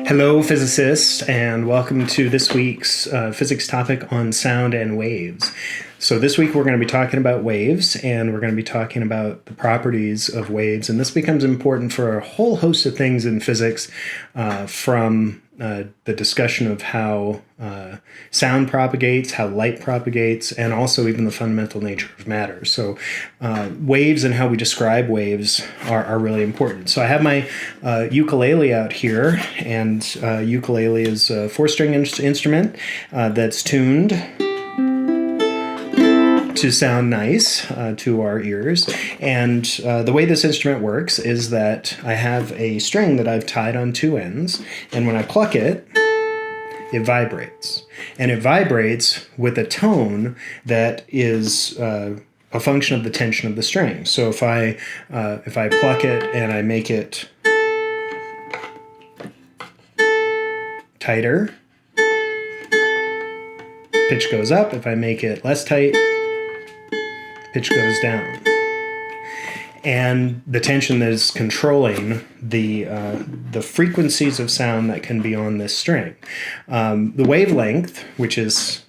Hello, physicists, and welcome to this week's physics topic on sound and waves. So this week we're going to be talking about waves, and we're going to be talking about the properties of waves, and this becomes important for a whole host of things in physics, from the discussion of how sound propagates, how light propagates, and also even the fundamental nature of matter. So waves and how we describe waves are really important. So I have my ukulele out here, and ukulele is a four-string instrument that's tuned to sound nice to our ears. And the way this instrument works is that I have a string that I've tied on two ends, and when I pluck it, it vibrates. And it vibrates with a tone that is a function of the tension of the string. So if I pluck it and I make it tighter, pitch goes up. If I make it less tight, pitch goes down. And the tension that is controlling the frequencies of sound that can be on this string. The wavelength, which is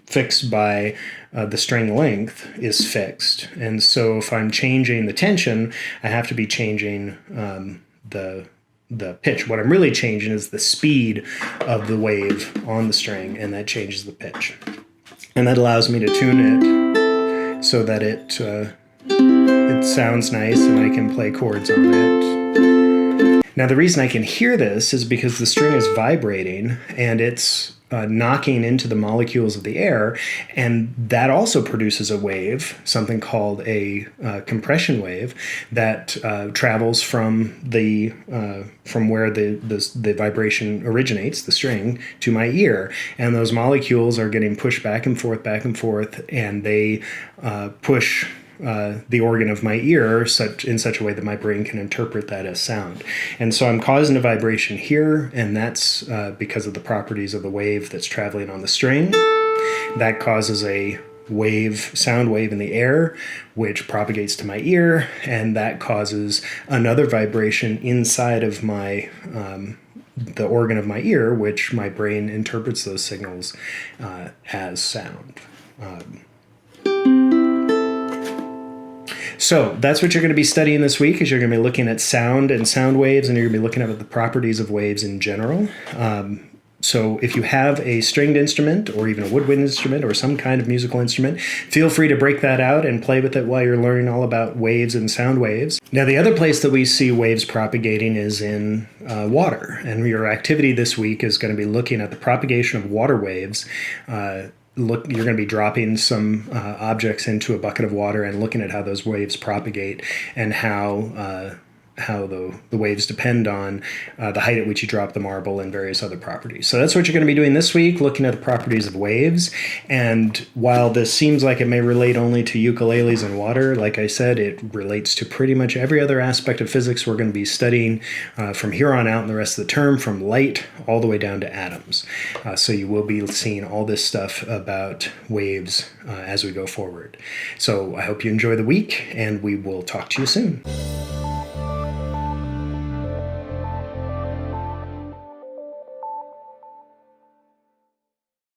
fixed by the string length, is fixed. And so if I'm changing the tension, I have to be changing the pitch. What I'm really changing is the speed of the wave on the string, and that changes the pitch. And that allows me to tune it so that it sounds nice and I can play chords on it. Now the reason I can hear this is because the string is vibrating and it's knocking into the molecules of the air, and that also produces a wave, something called a compression wave, that travels from where the vibration originates, the string, to my ear, and those molecules are getting pushed back and forth, and they push the organ of my ear in such a way that my brain can interpret that as sound. And so I'm causing a vibration here, and that's because of the properties of the wave that's traveling on the string. That causes a sound wave in the air, which propagates to my ear, and that causes another vibration inside of the organ of my ear, which my brain interprets those signals as sound. So that's what you're going to be studying this week, is you're going to be looking at sound and sound waves, and you're going to be looking at the properties of waves in general. So if you have a stringed instrument or even a woodwind instrument or some kind of musical instrument, feel free to break that out and play with it while you're learning all about waves and sound waves. Now, the other place that we see waves propagating is in water, and your activity this week is going to be looking at the propagation of water waves. You're going to be dropping some objects into a bucket of water and looking at how those waves propagate and how the waves depend on the height at which you drop the marble and various other properties. So that's what you're going to be doing this week, looking at the properties of waves. And while this seems like it may relate only to ukuleles and water, like I said, it relates to pretty much every other aspect of physics we're going to be studying from here on out in the rest of the term, from light all the way down to atoms. So you will be seeing all this stuff about waves as we go forward. So I hope you enjoy the week, and we will talk to you soon.